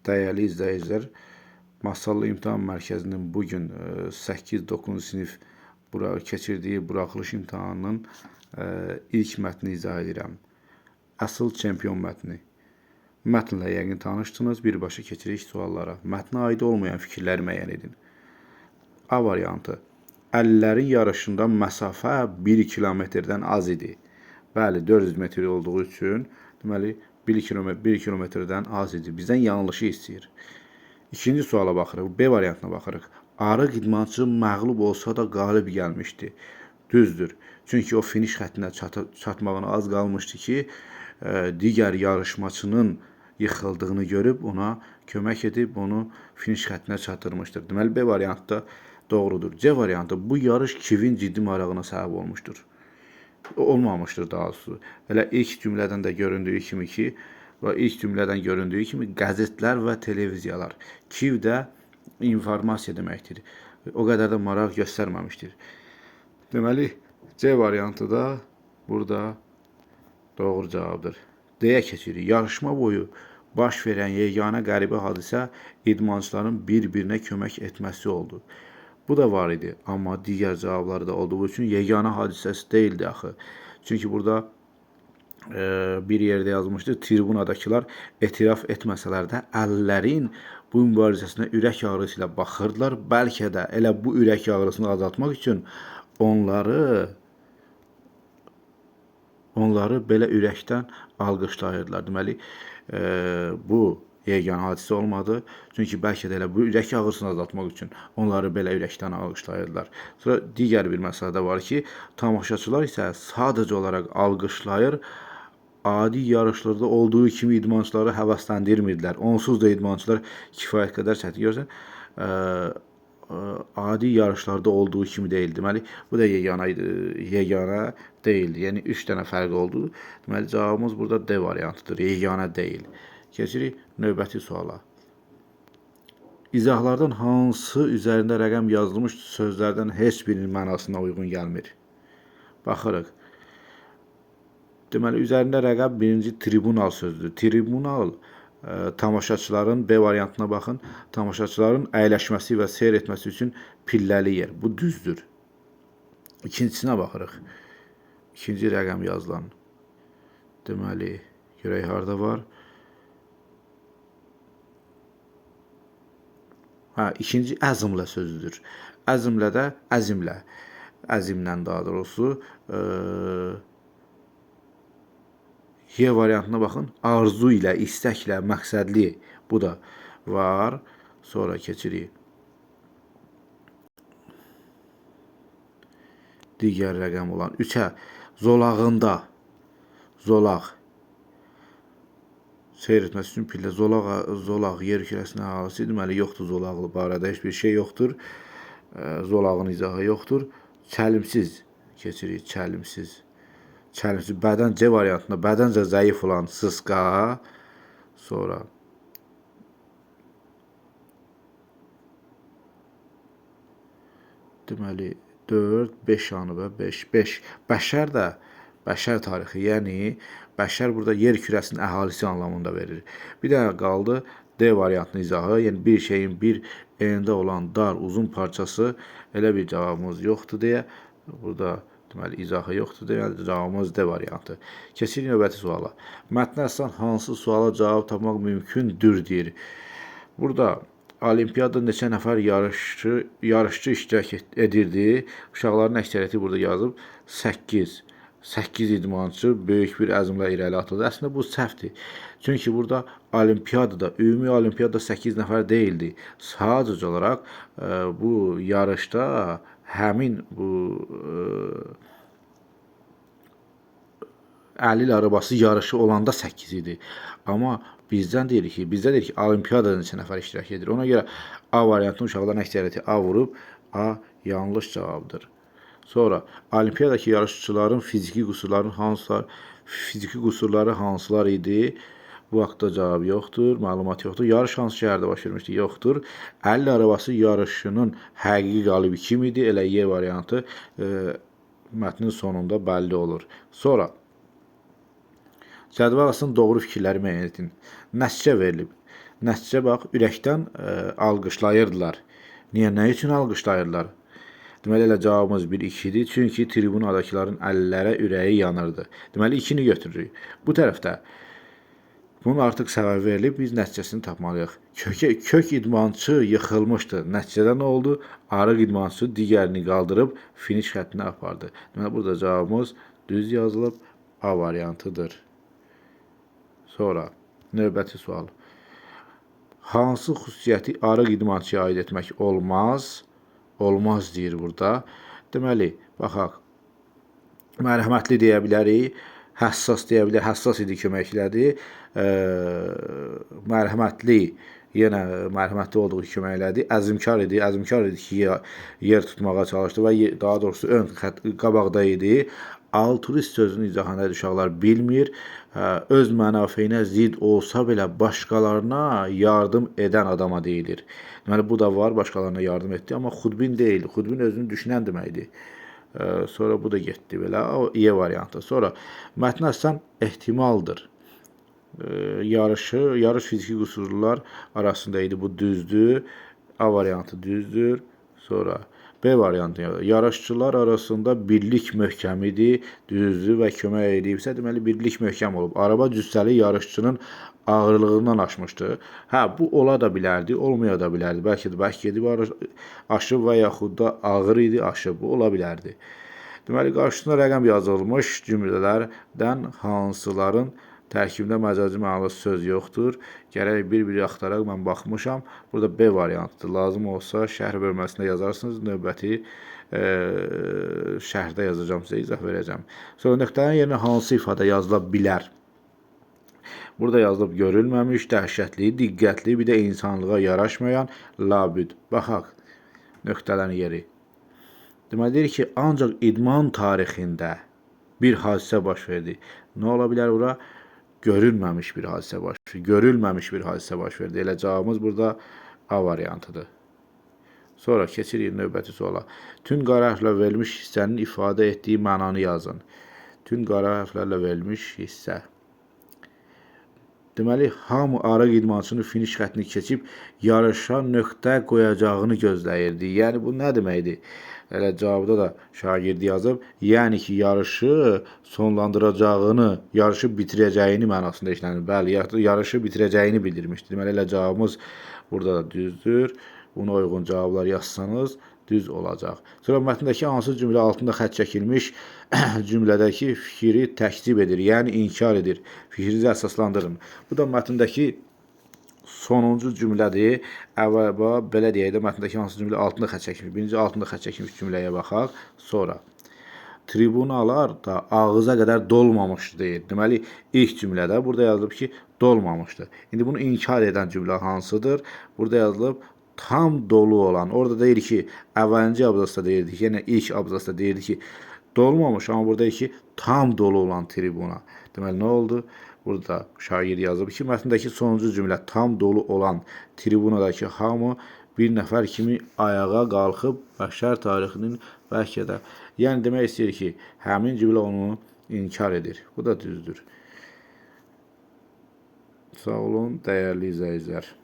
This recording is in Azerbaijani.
Dəyərli izləyicilər, Masallı İmtahan Mərkəzinin bugün 8-9 sinif keçirdiyi buraxılış imtahanının ilk mətni izah edirəm. Əsl çempion mətni. Mətnlə yəqin tanışdınız, birbaşa keçirik suallara. Mətnə aid olmayan fikirləri müəyyən edin. A variantı. Əllərin yarışında məsafə 1 kilometrdən az idi. Bəli, 400 metr olduğu üçün deməli 1 kilometrdən az idi. Bizdən yanlışı istəyir. İkinci suala baxırıq. B variantına baxırıq. Arıq idmançı məğlub olsa da qalib gəlmişdi. Düzdür. Çünki o finiş xəttinə çatmağına az qalmışdı ki, digər yarışmaçının yıxıldığını görüb ona kömək edib onu finiş xəttinə çatdırmışdır. Deməli B variantı da doğrudur. C variantı. Bu yarış Kivin ciddi marağına səbəb olmuşdur. Olmamışdır daha doğrusu. Elə ilk cümlədən də göründüyü kimi ki, qəzetlər və televiziyalar. Kiv də informasiya deməkdir. O qədər də maraq göstərməmişdir. Deməli, C variantı da burada doğru cavabdır. D-yə keçirik. Yarışma boyu baş verən yeganə qəribə hadisə idmançıların bir-birinə kömək etməsi oldu. Bu da var idi, amma digər cavabları da olduğu üçün yeganə hadisəsi deyildi axı. Çünki burada bir yerdə yazmışdı, tribunadakılar etiraf etməsələr də əllərin bu mübarizəsinə ürək ağrısı ilə baxırdılar. Bəlkə də elə bu ürək ağrısını azaltmaq üçün onları belə ürəkdən alqışlayırdılar. Deməli, bu yeganə hadisə olmadı. Çünki bəlkə də elə bu ürək ağrısını azaltmaq üçün onları belə ürəkdən alqışlayırdılar. Sonra digər bir məsələ də var ki, tamaşaçılar isə sadəcə olaraq alqışlayır, adi yarışlarda olduğu kimi idmançıları həvəsləndirmirdilər. Onsuz da idmançılar kifayət qədər çətin görürsən, adi yarışlarda olduğu kimi deyildi. Deməli, bu da yeganə deyildi. Yəni 3 dənə fərq oldu. Deməli, cavabımız burada D variantıdır. Yeganə deyil. Keçirik növbəti suala. İzahlardan hansı üzərində rəqəm yazılmış sözlərdən heç birinin mənasına uyğun gəlmir? Baxırıq. Deməli, üzərində rəqəm birinci tribunal sözdür. Tribunal tamaşaçıların, B variantına baxın, tamaşaçıların əyləşməsi və seyr etməsi üçün pilləli yer. Bu düzdür. İkincisinə baxırıq. İkinci rəqəm yazılan. Deməli, görək harada var. İkinci əzmlə sözüdür. Əzmlə də əzimlə daha doğrusu Y variantına baxın. Arzu ilə, istəklə, məqsədli. Bu da var. Sonra keçirik. Digər rəqəm olan 3-ə. Zolağında. Zolaq. Seyr etməsi üçün pillə. Zolaq yer kürəsinin əhalisi. Deməli, yoxdur zolaqlı barədə heç bir şey yoxdur. Zolağın izahı yoxdur. Çəlimsiz. Keçirik. Çəlimsiz. Çəlimsiz. Bədən C variantında. Bədəncə zəif olan sısqa. Sonra deməli 4, 5 anı və 5. Bəşər də bəşər tarixi, yəni bəşər burada yer kürəsinin əhalisi anlamında verir. Bir də qaldı D variantının izahı, yəni bir şeyin bir enində olan dar, uzun parçası, elə bir cavabımız yoxdur deyə, burada deməli izahı yoxdur deyə, cavabımız D variantı. Keçirik növbəti suala. Mətnə əsasən hansı suala cavab tapmaq mümkündür deyir. Burada Olimpiyada neçə nəfər yarışçı iştirak edirdi. Uşaqların əksəriyyəti burada yazıb 8. 8 idmançı böyük bir əzmlə irəli atıldı. Əslində bu səhvdir. Çünki burada olimpiyadada, ümumi olimpiyada 8 nəfər deyildi. Sadəcə olaraq bu yarışda həmin bu əlil arabası yarışı olanda 8 idi. Amma bizdə deyirik ki, olimpiyadada neçə nəfər iştirak edir. Ona görə A variantının uşaqların əksəriyyəti A vurub, A yanlış cavabdır. Sonra olimpiyadakı yarışçıların fiziki qüsurları hansılar idi? Bu haqda cavab yoxdur, məlumat yoxdur. Yarış hansı şəhərdə baş vermişdi? Yoxdur. Əlil arabası yarışının həqiqi qalibi kim idi? Elə Y variantı mətnin sonunda bəlli olur. Sonra cədvəl arasında doğru fikirləri müəyyən edin. Nəticə verilib. Nəticə bax, ürəkdən alqışlayırdılar. Niyə, nə üçün alqışlayırdılar? Deməli, elə cavabımız 1-2-dir. Çünki tribunadakıların əllərə ürəyi yanırdı. Deməli, 2-ni götürürük. Bu tərəfdə bunun artıq səbəbi verilib, biz nəticəsini tapmalıyıq. Kök idmançı yıxılmışdı. Nəticədə nə oldu? Arıq idmançı digərini qaldırıb finiş xəttinə apardı. Deməli, burada cavabımız düz yazılıb, A variantıdır. Sonra, növbəti sual. Hansı xüsusiyyəti arıq idmançıya aid etmək olmaz? Olmaz deyir burada. Deməli, baxaq. Mərhəmətli deyə bilərik. Həssas deyə bilərik. Həssas idi, köməklədi. Mərhəmətli, yenə mərhəmətli olduğu köməklədi. Əzmkar idi. Əzmkar idi ki, yer tutmağa çalışdı və daha doğrusu ön qabaqda idi. Altruist sözünün izahını uşaqlar bilmir. Öz mənafeyinə zidd olsa belə başqalarına yardım edən adama deyilir. Deməli, bu da var, başqalarına yardım etdi, amma xudbin deyil. Xudbin özünü düşünən deməkdir. Sonra bu da getdi belə. O E variantı. Sonra mətn açsan ehtimaldır. Yarış fiziki qüsurlular arasında idi. Bu düzdür. A variantı düzdür. Sonra B variantı. Yarışçılar arasında birlik möhkəm idi. Düzdür və kömək edibsə, deməli birlik möhkəm olub. Araba cüssəli yarışçının ağırlığından aşmışdı. Hə, bu ola da bilərdi, olmaya da bilərdi. Bəlkə də bəlkə gedib aşıb və yaxud da ağır idi, aşıb. Bu ola bilərdi. Deməli, qarşısına rəqəm yazılmış cümlələrdən hansıların tərkibində məcazi mənalı söz yoxdur. Gərək bir-biri axtaraq, mən baxmışam. Burada B variantıdır. Lazım olsa şərh bölməsində yazarsınız. Növbəti şərhdə yazacağım, sizə izah verəcəm. Sonra nöqtələrin yerinə hansı ifadə yazıla bilər? Burada yazılıb görülməmiş, dəhşətli, diqqətli, bir də insanlığa yaraşmayan, labüd. Baxaq, nöqtələrin yeri. Deməli, deyir ki, ancaq idman tarixində bir hadisə baş verdi. Nə ola bilər bura? Görülməmiş bir hadisə baş verdi. Görülməmiş bir hadisə baş verdi. Elə cavabımız burada A variantıdır. Sonra keçirik növbəti suala. Tün qara hərflə verilmiş hissənin ifadə etdiyi mənanı yazın. Tün qara hərflərlə verilmiş hissə. Deməli, hamı arıq idmançının finiş xəttini keçib yarışa nöqtə qoyacağını gözləyirdi. Yəni, bu nə deməkdir? Elə cavabda da şagird yazıb. Yəni ki, yarışı sonlandıracağını, yarışı bitirəcəyini mənasında işlənir. Bəli, yarışı bitirəcəyini bildirmişdir. Deməli, elə cavabımız burada da düzdür. Buna uyğun cavablar yazsanız düz olacaq. Sonra mətndəki hansı cümlə altında xətt çəkilmiş cümlədəki fikri təkzib edir, yəni inkar edir. Fikrinizi əsaslandırın. Bu da mətndəki sonuncu cümlədir. Əvvəlba belə deyək də, mətndəki hansı cümlə altında xətt çəkilmiş. Birinci altında xətt çəkilmiş cümləyə baxaq. Sonra tribunalar da ağıza qədər dolmamışdı deyir. Deməli, ilk cümlədə burada yazılıb ki, dolmamışdı. İndi bunu inkar edən cümlə hansıdır? Burada yazılıb tam dolu olan. Orada deyir ki, əvvəlinci abzasda deyirdi ki, yəni ilk abzasda deyirdi ki, dolmamış, amma burada deyir ki, tam dolu olan tribuna. Deməli, nə oldu? Burada şair yazıb ki, mətndəki sonuncu cümlə tam dolu olan tribunadakı hamı bir nəfər kimi ayağa qalxıb bəşər tarixinin bəlkə də. Yəni, demək istəyir ki, həmin cümlə onu inkar edir. Bu da düzdür. Sağ olun, dəyərli izləyicilər.